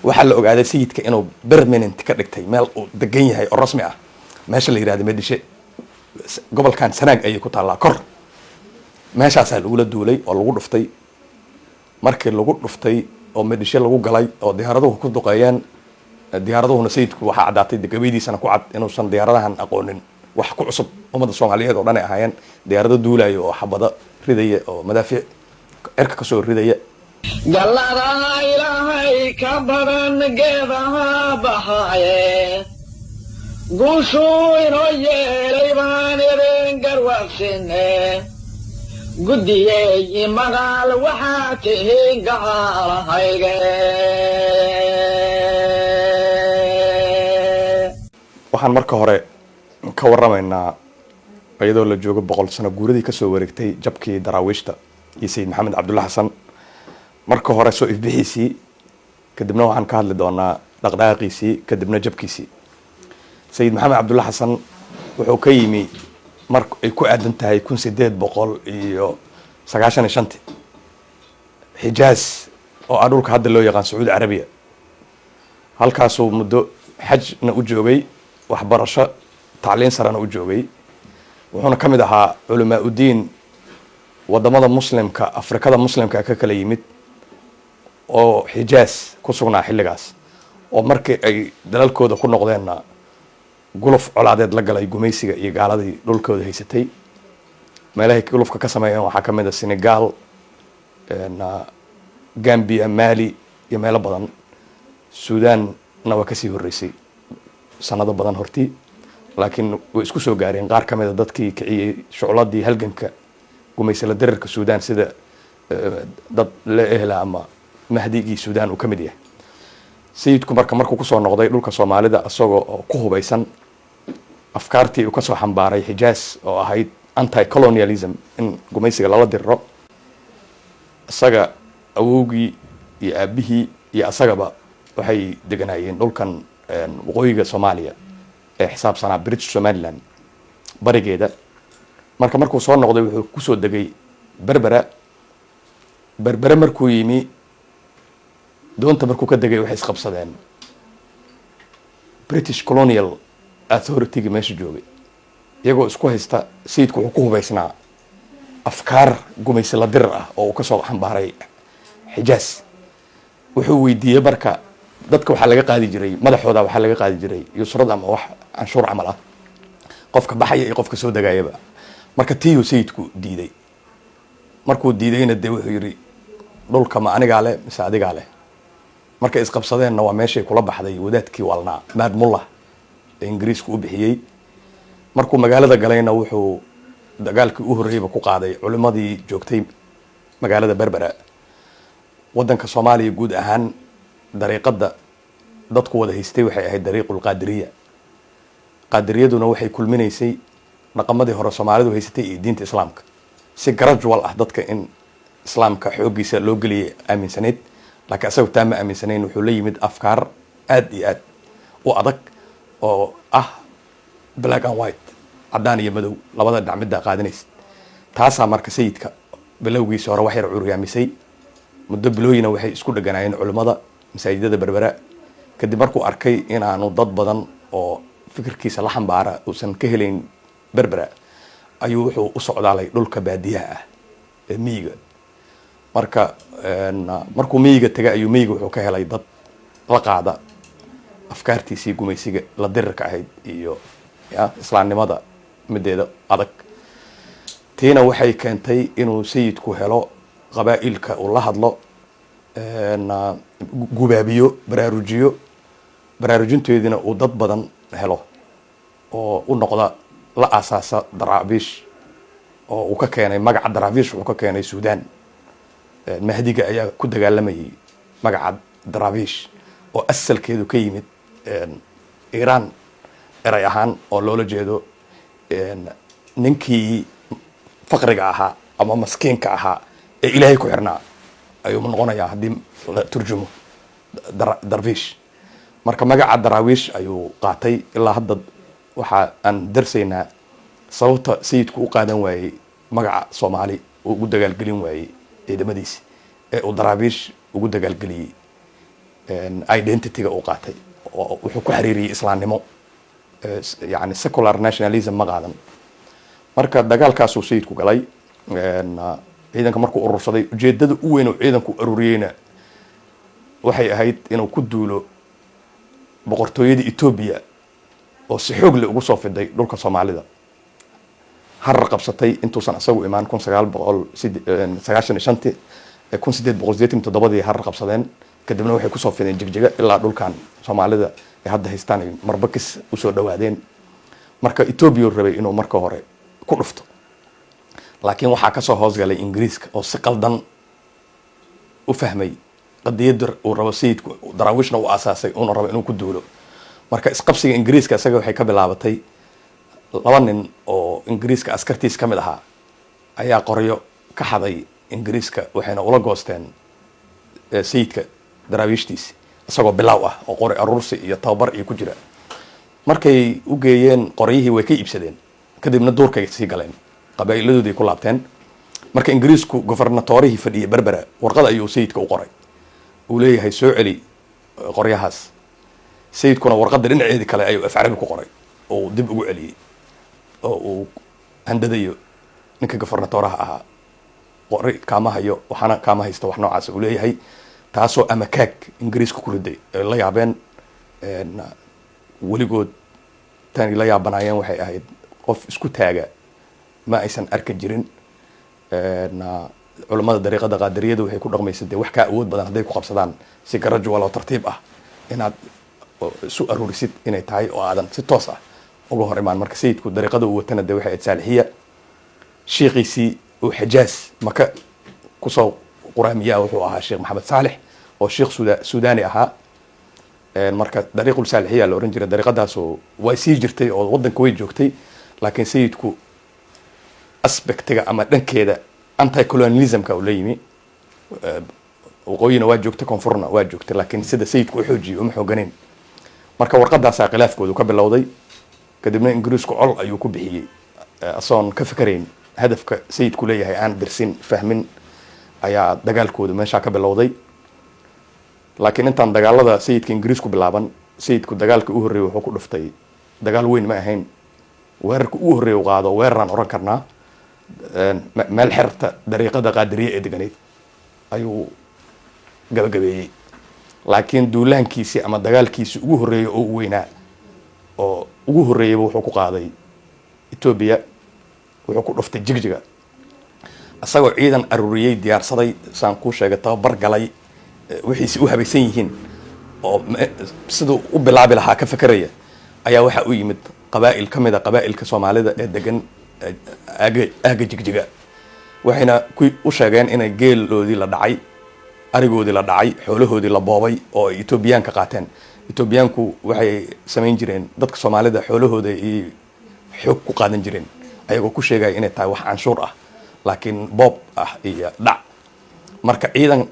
waxaa la ogaaday sayidka inuu permanent ka dhigtay meel uu degan yahay oo rasmi ah meesha la yiraahdo Meedhishe gobolkan Sanaag ayay ku taallaa kor meeshaasaa lagula duulay oo lagu dhuftay markii lagu dhuftay oo Meedhishe lagu galay oo diyaaraduhu ku duqeeyeen diyaaraduhuna sayidku waxa cadaatay gabaydiisana ku cad inuusan diyaaradahan aqoonin wax ku cusub ummadda Soomaaliyeed oo dhan ay ahaayeen diyaarado duulayo oo xabada ridaya oo madaafiic cirka ka soo ridaya galladaha ilaahay ka badan geedaha baxaaye guushuu inoo yeelay baan idin garwaaqsine guddiyey magaal waxaa tihiin gacaalahayge waxaan marka hore ka warramaynaa iyadoo la joogo 100 sano guuradii ka soo wareegtay jabkii daraawiishta iyo sayid maxamed cabdulla xasan marka hore soo ifbixiisii kadibna waxaan ka hadli doonaa dhaqdhaqaaqiisii kadibna jabkiisii sayid maxamed cabdulla xasan wuxuu ka yimi marka ay ku aadan tahay 1895 Xijaaz oo dhulka hadda loo yaqaan Sacuudi Carabiya halkaasoo muddo xajna u joogay waxbarasho tacliin sarana u joogay wuxuuna ka mid ahaa culamaa u diin wadamada muslimka Afrikada muslimka ka kala yimid oo Xijaaz ku sugnaa xilligaas oo markii ay dalalkooda ku noqdeenna guluf colaadeed la galay gumaysiga iyo gaaladii dhulkooda haysatay meelaha gulufka ka sameeyeen waxaa ka mid ah Senegal Gambia Mali iyo meelo badan Sudan waa kasii horeysay sanado badan hortii laakiin way isku soo gaareen qaar kamid ah dadkii kiciyay shuculadii halganka gumaysla dararka Sudan sida dad la ehla ama mahdigii Sudan uu kamid yahay sayidku markuu ku soo noqday dhulka Soomaalida asagoo ku hubaysan afkaartii uu ka soo xambaaray Xijaaz oo ahayd anti colonialism in gumaysiga lala dirro asaga awowgii iyo aabihii iyo asagaba waxay deganaayeen dhulkan waqooyiga Soomaaliya ee xisaabsanaa British Somaliland barigeeda markuu soo noqday wuxuu ku soo degay Berbera markuu yimi doonta markuu ka degay waxay isqabsadeen British Colonial Authority meesha joogay iyagoo isku haysta sayidku wuxuu ku hubaysnaa afkaar gumaysi la dirar ah oo uu ka soo xambaaray Xijaaz wuxuu weydiiyay marka dadka waxa laga qaadi jiray madaxooda waxa laga qaadi jiray yusrad ama wax anshuur camal ah qofka baxaya iyo qofka soo dagaayaba marka tiyo sayidku diiday markuu diidayna de wuxuu yiri dhulka ma aniga leh mise adiga leh marka isqabsadeenna waa meeshay kula baxday wadaadkii walnaa Maad Mullah ee Ingiriisku u bixiyay markuu magaalada galayna wuxuu dagaalkii u horeeyay ku qaaday culimadii joogtay magaalada Berbera wadanka Soomaaliya guud ahaan dariiqada dadku wada haystay waxay ahayd dariiqul qaadiriyaduna waxay kulminaysay dhaqamadii hore Soomaalidu haysatay iyo diinta islaamka si gradual ah dadka in islaamka xoogiisa loo geliyay aaminsaneed laakiin asagu taama aaminsanayn wuxuu la yimid afkaar aad iyo aad u adag oo ah black and white cadaan iyo madow labada dhinac mid qaadanaysa taasa marka sayidka bilowgiisa hore wax yar curyaamisay muddo bilooyina waxay isku dhaganaayeen culimada masaajidada Berbera kadib markuu arkay in aanu dad badan oo fikirkiisa la xambaara uusan ka helayn Berbera ayuu wuxuu u socdaalay dhulka baadiyaha ah ee miyiga markuu miyiga tagay ayuu miyiga wuxuu ka helay dad la qaada afkaartiisii gumaysiga la dirirka ahayd iyo islaamnimada mideeda adag tiina waxay keentay inuu sayidku helo qabaa'ilka uu la hadlo gubaabiyo baraarujinteedina uu dad badan helo oo u noqda la asaasa daraawiish oo uu ka keenay magaca daraawiish uu ka keenay Sudan mahdiga ayaa ku dagaalamayay magaca daraawiish oo asalkeedu ka yimid Iran eray ahaan oo loola jeedo ninkii faqriga ahaa ama maskiinka ahaa ee Ilaahay ku xirnaa ayuu noqonayaa hadii la turjumo darwiish marka magaca daraawiish ayuu qaatay ilaa hadda waxa aan darsaynaa sababta sayidku u qaadan waayay magaca Soomaali ugu dagaalgelin waayay ciidamadiisa ee uu daraawiish ugu dagaalgeliyay identity-ga uu qaatay oo wuxuu ku xiriiriyey islaamnimo yani secular nationalism ma qaadan marka dagaalkaasuu sayidku galay ciidanka markuu urursaday ujeedada u weyn oo ciidanku ururiyeyna waxay ahayd inuu ku duulo boqortooyada Ethiopia oo si xoog leh ugu soo fiday dhulka Soomaalida har qabsatay intuusan asagu imaan 1995 1887 har qabsadeen kadibna waxay ku soo fideen jigjiga ilaa dhulkan Soomaalida ay hadda haystaan Marbakis u soo dhawaadeen marka Ethiopia rabay inuu marka hore ku dhufto laakiin waxa ka soo hoos galay Ingiriiska oo si qaldan u fahmay qadiyada uu rabo sayidku daraawishna uu asaasay oo rabo inuu ku duulo marka isqabsiga Ingiriiska asaga waxay ka bilaabatay laba nin oo Ingiriiska askartiis kamid ahaa ayaa qoryo ka xaday Ingiriiska waxayna ula goosteen sayidka daraawishtiis isagoo bilaaw ah oo qori aruursi iyo tababar ay ku jira markay u geeyeen qoryihii way ka iibsadeen kadibna duurkay sii galeen qabiiladoodii ku laabteen marka Ingiriisku governatorihii fadhiyay Berbera warqad ayuu sayidka u qoray uu leeyahay soo celi qoryahaas sayidkuna warqadda dhinaceedii kale ayuu afcarabi ku qoray oo dib ugu celiyay oo uu handadayo ninka governatorha ahaa qori kaama hayo waxana kaama haysto wax noocaas uu leeyahay taasoo ama kaag Ingiriisku ku riday la yaabeen weligood tani la yaabanayeen waxay ahayd qof isku taaga ma aysan arki jirin culimada dariiqada qaadiriyada waxay ku dhaqmaysaa wax ka awood badan haday ku qabsadaan si garajo wala tartiib ah inaad isu arurisid inay tahay oo aadan si toos ah uga hor imaan marka sayidku dariiqada uu watana waxay ahayd saalixiya sheekhiisi oo Xijaas maka ku soo quraamiya wuxuu ahaa Sheekh Maxamed Saalix oo Sheekh Suudaani ahaa marka dariiqul saalixiya la oran jiray dariiqadaas oo way sii jirtay oo wadanka way joogtay laakiin sayidku aspectiga ama dhankeeda anti colonialism-ka uu leeyimi waqooyina waa joogtay koonfurna waa joogtay laakiin sida sayidku u xoojiyay uma xooganeen marka warqadaas khilaafkoodu ka bilowday kadibna Ingiriisku col ayuu ku bixiyay asoon ka fikirayn hadafka sayidku leeyahay aan dirsin fahmin ayaa dagaalkoodu meesha ka bilowday laakiin intaan dagaalada sayidka Ingiriisku bilaaban sayidku dagaalka u horeeyay wuxuu ku dhuftay dagaal weyn ma ahayn weerarka u horeeyay qaado weeraraan oran karnaa meel xirta dariiqada qaadiriye ee deganeed ayuu gabagabeeyay laakiin duulaankiisi ama dagaalkiisi ugu horeeyay oo weynaa oo ugu horeeyay wuxuu ku qaaday Ethiopia wuxuu ku dhuftay jigjiga asagoo ciidan aruriyay diyaarsaday saan ku sheegay tababar galay wixii u habaysan yihiin oo sidoo u bilaabi lahaa ka fakaraya ayaa waxa u yimid qabaa'il kamida qabaa'ilka Soomaalida ee degan aaga jigjiga waxayna u sheegeen inay geeloodii la dhacay arigoodii la dhacay xoolahoodii la boobay oo Ethiopiaanka qaateen Ethiopiaanku waxay sameyn jireen dadka Soomaalida xoolahooda ay xoog ku qaadan jireen ayagoo ku sheegay inay tahay wax canshuur ah laakiin boob ah iyo dhac marka ciidan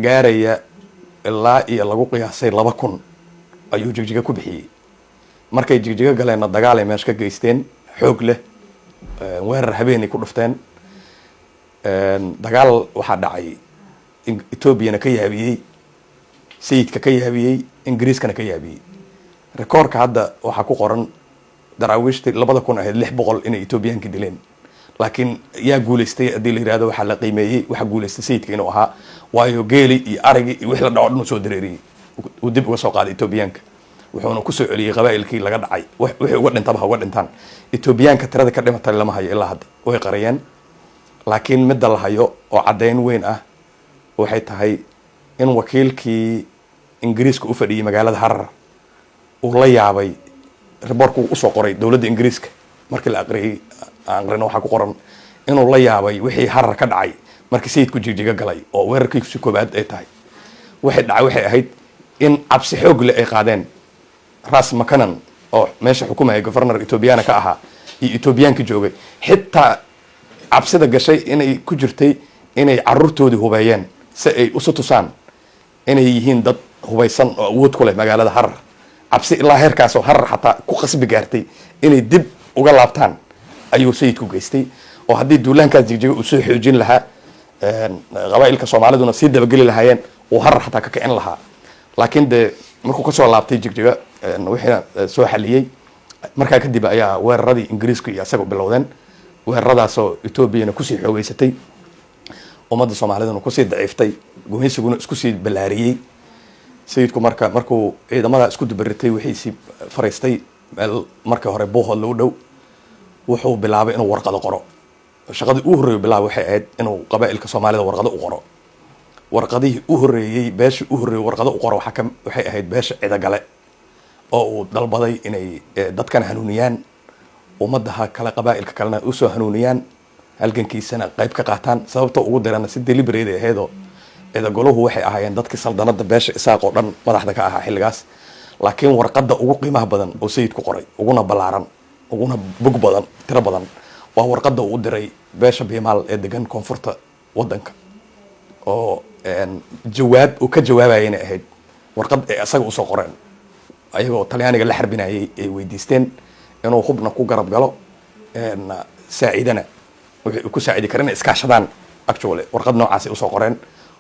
gaaraya ilaa iyo lagu qiyaasay 2000 ayuu jigjiga ku bixiyay markay jigjiga galeen dagaal ay meesha ka geysteen xoog leh weerar habeenay ku dhufteen dagaal waxa dhacay Ethiopiana ka yaabiyay sayidka ka yaabiyay Ingiriiskana ka yaabiyay rekoorka hadda waxa ku qoran daraawishti 2000 ahayd 600 inay Ethiopiaanka dileen laakiin yaa guuleystay hadii la yiraahdo waxa la qiimeeyay waxa guuleystay sayidka inuu ahaa waayo geeli iyo arigi iyo wixii la dhaco dhan soo dareeriyay uu dib uga soo qaaday Ethiopiaanka wuxuuna ku soo celiyay qabaa'ilkii laga dhacay wixii uga dhintaba uga dhintaan Ethiopiaanka tirada ka dhimatay lama hayo ilaa hadda way qariyeen laakiin mid la hayo oo cadeyn weyn ah waxay tahay in wakiilkii Ingiriiska u fadhiyay magaalada Harar uu la yaabay reportku u soo qoray dawladda Ingiriiska markii la aqriyay aqrina waxa ku qoran inuu la yaabay wixii Harar ka dhacay markii sayidku jigjiga galay oo weerarkiisu koobaad ay tahay waxay ahayd in cabsi xoog leh ay qaadeen Ras Makanan oo meesha xukumayay governor Ethiopiana ka ahaa iyo Ethiopiaanka joogay xitaa cabsida gashay inay ku jirtay inay carruurtoodii hubayeen si ay u tusaan inay yihiin dad hubaysan oo awood ku leh magaalada Harar cabsi ilaa heerkaas oo Harar xataa ku qasbi gaartay inay dib uga laabtaan ayuu sayidku geystay oo haddii duulaankaas jigjiga uu soo xoojin lahaa qabaa'ilka Soomaaliduna si dabageli lahaayeen oo Harar xataa ka kicin lahaa laakiin de markuu kasoo laabtay jigjiga wixina soo xaliyey markaa kadib ayaa weeraradii ingiriiska iyo isaga bilowdeen weeraradaasoo etoobiyana kusii xoogeysatay ummadda soomaalidana kusii daciiftay gumaysiguna isku sii ballaariyey sayidku markuu ciidamada isku dubaritay wixiisii fariistay meel markii hore buuhood lagu dhow wuxuu bilaabay inuu warqado qoro shaqadii u horreeyay bilaabay waxay ahayd inuu qabaa'ilka soomaalida warqado u qoro warqadihii u horreeyey beeshii u horreeyey warqado u qoro waxay ahayd beesha cidagale oo uu dalbaday inay dadkana hanuuniyaan ummadaha kale qabaa'ilka kalena usoo hanuuniyaan halgankiisana qayb ka qaataan sababta ugu dirana si deliberate ahaydoo cidagoluhu waxay ahaayeen dadkii saldanada beesha isaaq oo dhan madaxda ka ahaa xilligaas laakiin warqadda ugu qiimaha badan oo sayidku qoray uguna ballaaran uguna bog badan tiro badan waa warqadda uu diray beesha biimaal ee degan koonfurta wadanka oo jawaab uu ka jawaabayana ahayd warqad ay isaga usoo qoreen ayagoo talyaaniga la xarbinayay ay weydiisteen inuu hubna ku garab galo saacidana wixii ku saacidi kareen iskaashadaan actually warqad noocaas ay usoo qoreen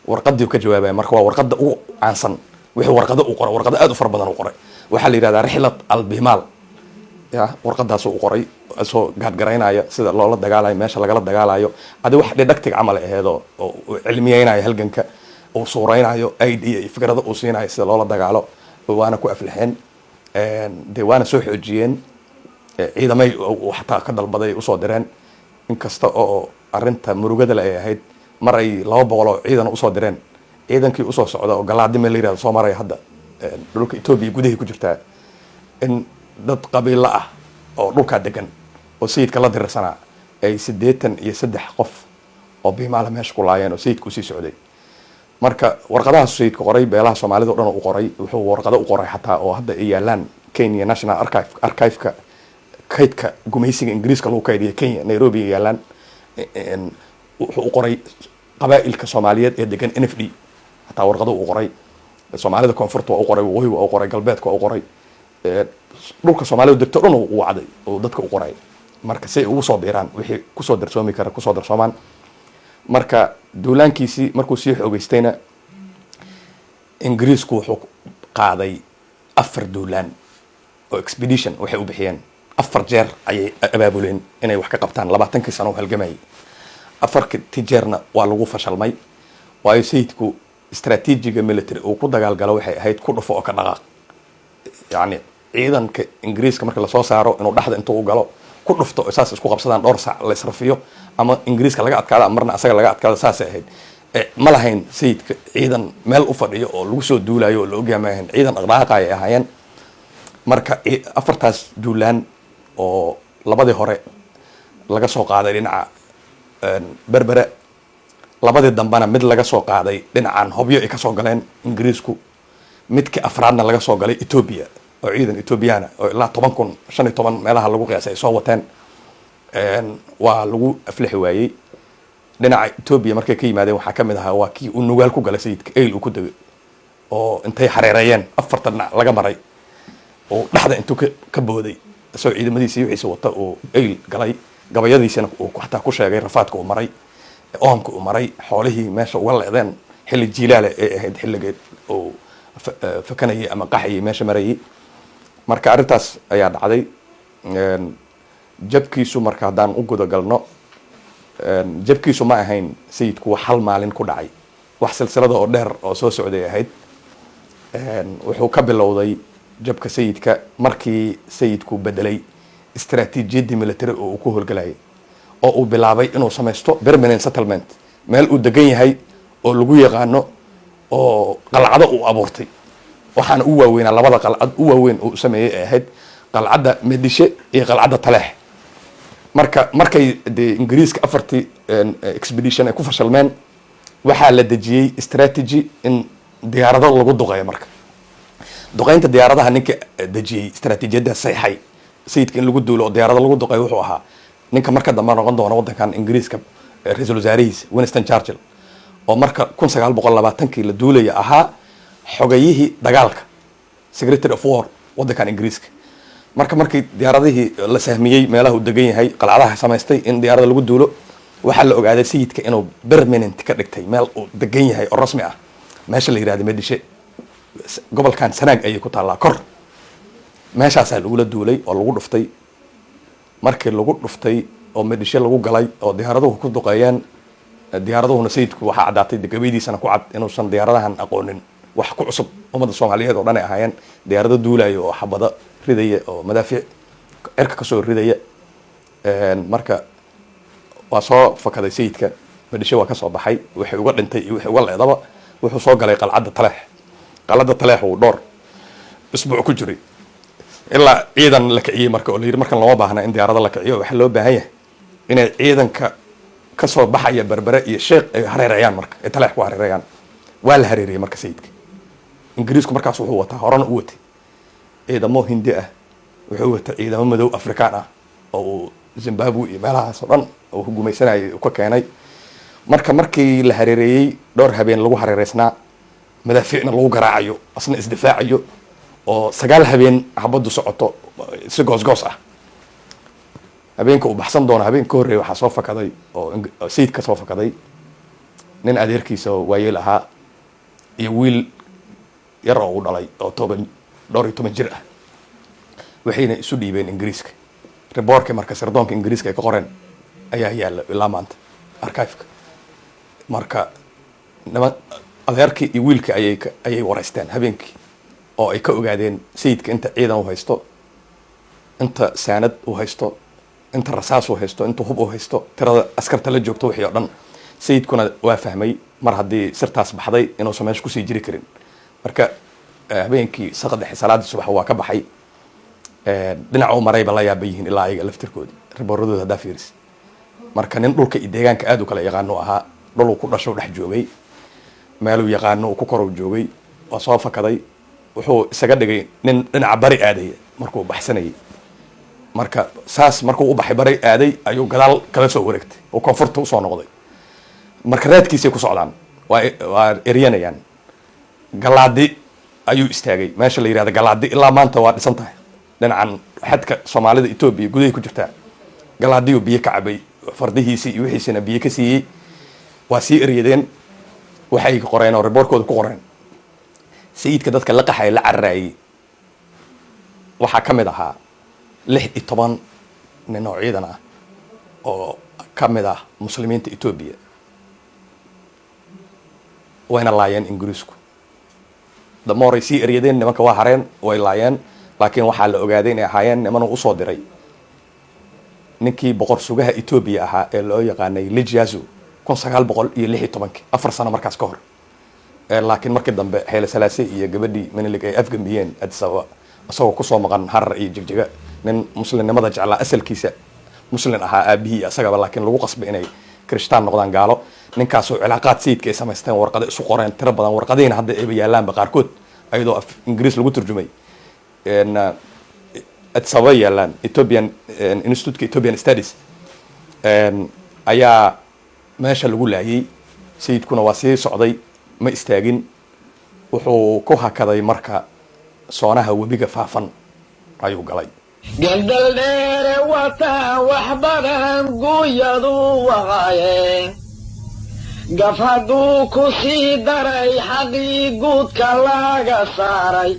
warqadii uu ka jawaabay marka waa warqadda ugu caansan wixii warqado uu qoray warqado aad u fara badan uu qoray waxaa la yidhahdaa rixlat albimaal ya warqadaas uu qoray soo gaadgaraynaya sida loola dagaalayo meesha lagala dagaalayo adi wax dhidhagtig camal aheedoo oo cilmiyeynayo halganka uu suuraynayo idea iyo fikrado uu siinayo sida loola dagaalo waana ku aflaxeen dee waana soo xoojiyeen ciidamay xataa ka dalbaday usoo direen inkasta oo arinta murugada le ay ahayd mar ay 200 oo ciidan usoo direen ciidankii usoo socda oo galaadime la yirahdo soo maray hadda dhulka Ethiopia gudaha ku jirtaa in dad qabiilo ah oo dhulka degan oo sayidka la dirsanaa ay 83 qof oo biimaal meesha ku laayeen oo sayidku sii socday marka warqadaha sayidka qoray beelaha Soomaalida oo dhan uu qoray wuxuu warqado u qoray xataa oo hadda ay yaalaan Kenya National Archive-ka kaydka gumaysiga Ingiriiska lagu kaydiyay Kenya Nairobi yaalaan wuxuu u qoray qabaa'ilka Soomaaliyeed ee degan NFD hataa warqado uu qoray Soomaalida koonfurta waa u qoray waqooyi waa u qoray galbeedka waa u qoray dhulka Soomaalidu degto dhan uu wacday oo dadka u qoray marka si ay ugu soo biiraan wixii ku soo darsoomi kara ku soo darsoomaan marka duulaankiisii markuu sii xoogeystayna Ingiriisku wuxuu qaaday 4 duulaan oo expedition waxay u bixiyeen 4 jeer ayay abaabuleen inay wax ka qabtaan 20 sano halgamay 4 jeerna waa lagu fashalmay waayo sayidku istaraatiijiga military oo ku dagaal galo waxay ahayd ku dhufo oo ka dhaqaaq yani ciidanka Ingiriiska marka la soo saaro inuu dhaxda intuu u galo ku dhufto asaas isku qabsadaan dhowr saac la israfiyo ama Ingiriiska laga adkaado marna asaga laga adkaado saas ahayd ma lahayn sayidka ciidan meel u fadhiyo oo lagu soo duulayo oo la ogaamaahan ciidan dhaqaaqay ay ahaayeen marka 4taas duulaan oo labadii hore laga soo qaaday dhinaca berbere labadii dambana mid laga soo qaaday dhinacan hobyo ay ka soo galeen Ingiriisku midka afraadna laga soo galay Ethiopia oo ciidan Ethiopiana oo ilaa 10,015 meelaha lagu qiyaasay soo wateen waa lagu aflixi waayay dhinaca Ethiopia markay ka yimaadeen waxa kamid ahaa waa kii uu nugaal ku galay sayidka eyl uu ku dagay oo intay xareerayeen 4 dhinac laga maray oo dhaxda intuu ka booday soo ciidamadiisii wixiisa wata oo eyl galay gabayadiisana uu xataa ku sheegay rafaadka uu maray oomka uu maray xoolihii meesha uga leedeen xilli jiilaale ee ahayd xilligeed oo fakanayay ama qaxayay meesha marayay marka arintaas ayaa dhacday jabkiisu marka hadaan u guda galno jabkiisu ma ahayn sayidku hal maalin ku dhacay wax silsilada oo dheer oo soo socday ahayd wuxuu ka bilowday jabka sayidka markii sayidku bedelay istaraatiijiyadii military oo uu ku howlgalayay oo uu bilaabay inuu samaysto permanent settlement meel uu degan yahay oo lagu yaqaano oo qalcado uu abuurtay waxaana u waaweynaa labada qalcad u waaweyn oo sameeyay ahayd qalcadda Medishe iyo qalcadda Taleex markay Ingiriiska 4 expedition ay ku fashalmeen waxaa la dejiyay strategy in diyaarado lagu duqeeyo marka duqeynta diyaaradaha ninka dejiyay istaraatiijiyada saxay sayidka in lagu duulo oo diyaarado lagu duqeeyo wuxuu ahaa ninka marka dambe noqon doona wadankan Ingiriiska ra'iisul wasaarihiisa Winston Churchill oo marka 1920kii la duulay ahaa xogayihii dagaalka Secretary of War wadankan Ingiriiska markii diyaaradihii la sahmiyay meelaha uu degan yahay qalcadaha samaystay in diyaarada lagu duulo waxa la ogaaday sayidka inuu permanent ka dhigtay meel uu degan yahay oo rasmi ah meesha la yiraahdo Medishe gobolkan sanaag ayay ku taallaa kor meeshaasaa lagula duulay oo lagu dhuftay markii lagu dhuftay oo madhisho lagu galay oo diyaaraduhu ku duqeeyeen diyaaraduhuna sayidku waxaa caddaatay gabaydiisana ku cad inuusan diyaaradahan aqoonin wax ku cusub ummadda soomaaliyeed oo dhan ay ahaayeen diyaarado duulaya oo xabado ridaya oo madaafiic cirka kasoo ridaya marka waa soo fakaday sayidka madhisho waa kasoo baxay wixii uga dhintay iyo wixii uga leedaba wuxuu soo galay qalcadda taleex uu dhowr isbuuc ku jiray ilaa ciidan la kiciyey marka oo la yidhi markan looma baahna in diyaarado la kiciyo waxaa loo baahan yahay inay ciidanka kasoo baxaya berbere iyo sheekh ay hareerayaan marka ay taleex ku hareerayaan waa la hareeriyey marka sayidka ingiriisku markaas wuxuu wataa horena u watay ciidamo hindi ah wuxuu watay ciidamo madow afrikaan ah oo uu zimbabwe iyo meelahaas oo dhan uu gumaysanayay uu ka keenay markii la hareereeyey dhowr habeen lagu hareereysnaa madaafiicna lagu garaacayo asna isdifaacayo oo 9 habeen xabadu socoto si goos ah habeenka uu baxsan doono habeen ka horreeyay waxaa soo fakaday oo sayid ka soo fakaday nin adeerkiisa waayeel ahaa iyo wiil yar oo u dhalay oo 12 jir ah waxayna isu dhiibeen ingiriiska reportka marka sirdoonka ingiriiska ay ka qoreen ayaa yaala ilaa maanta archive-ka marka adeerkii iyo wiilka ayay wareysteen habeenkii oo ay ka ogaadeen sayidka inta ciidan u haysto inta saanad u haysto inta rasaas u haysto inta hub u haysto tirada askarta la joogto wixii oo dhan sayidkuna waa fahmay mar haddii sirtaas baxday inuusan meesha kusii jiri karin marka habeenkii saqadhexe salaadii subax waa ka baxay dhinaca u marayba la yaaba yihiin ilaa ayaga laftirkoodii ribooradooda haddaa fiiris marka nin dhulka iyo deegaanka aad u kala yaqaano ahaa dhul uu ku dhasho dhex joogay meeluu yaqaano uu ku korow joogay waa soo fakaday wuxuu isaga dhigay nin dhinaca bari aadaya markuu baxsanayay marka saas markuu u baxay bari aaday ayuu gadaal kala soo wareegtay oo koonfurta usoo noqday marka raadkiisay ku socdaan waa eryanayaan galaadi ayuu istaagay meesha la yihahda galaadi ilaa maanta waa dhisan tahay dhinacan xadka soomaalida Ethiopia gudahay ku jirtaa galaadiyo biyo ka cabay fardihiisii iyo wixiisina biyo ka siiyey waa sii eryadeen waxay qoreen oo reportkooda ku qoreen sayidka dadka la qaxay la carraayay waxaa ka mid ahaa 16 nin oo ciidan ah oo ka mid ah muslimiinta Ethiopia wayna laayeen ingiriisku damoray sii eryadeen nimanka waa hareen way laayeen laakiin waxaa la ogaaday inay ahaayeen niman uu soo diray ninkii boqor sugaha Ethiopia ahaa ee loo yaqaanay Lijazu 1916 4 sano markaas ka hor laakiin markii dambe Haile Selassie iyo gabadhii Menelik ay afgambiyeen Addis Ababa asagoo ku soo maqan Harar iyo Jigjiga nin muslimnimada jeclaa asalkiisa muslim ahaa aabihii asagaba laakiin lagu qasbay inay kristaan noqdaan gaalo ninkaas oo cilaaqaad sayidka ay samaysteen warqado isu qoreen tiro badan warqadiina hadda ay yaalaan qaarkood ayadoo af ingiriis lagu turjumay Addis Ababa yaalaan Ethiopian Institute Ethiopian Studies ayaa meesha lagu laayay sayidkuna waa sii socday ma istaagin wuxuu ku hakaday marka soonaha webiga faafan ayuu galay gandal dheere wata wax badan gooyadu waqaaye gaf hadduu ku sii daray xaqii guudka laga saaray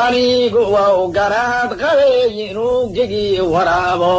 anigu waa u garaad qabay inuu gegi waraabo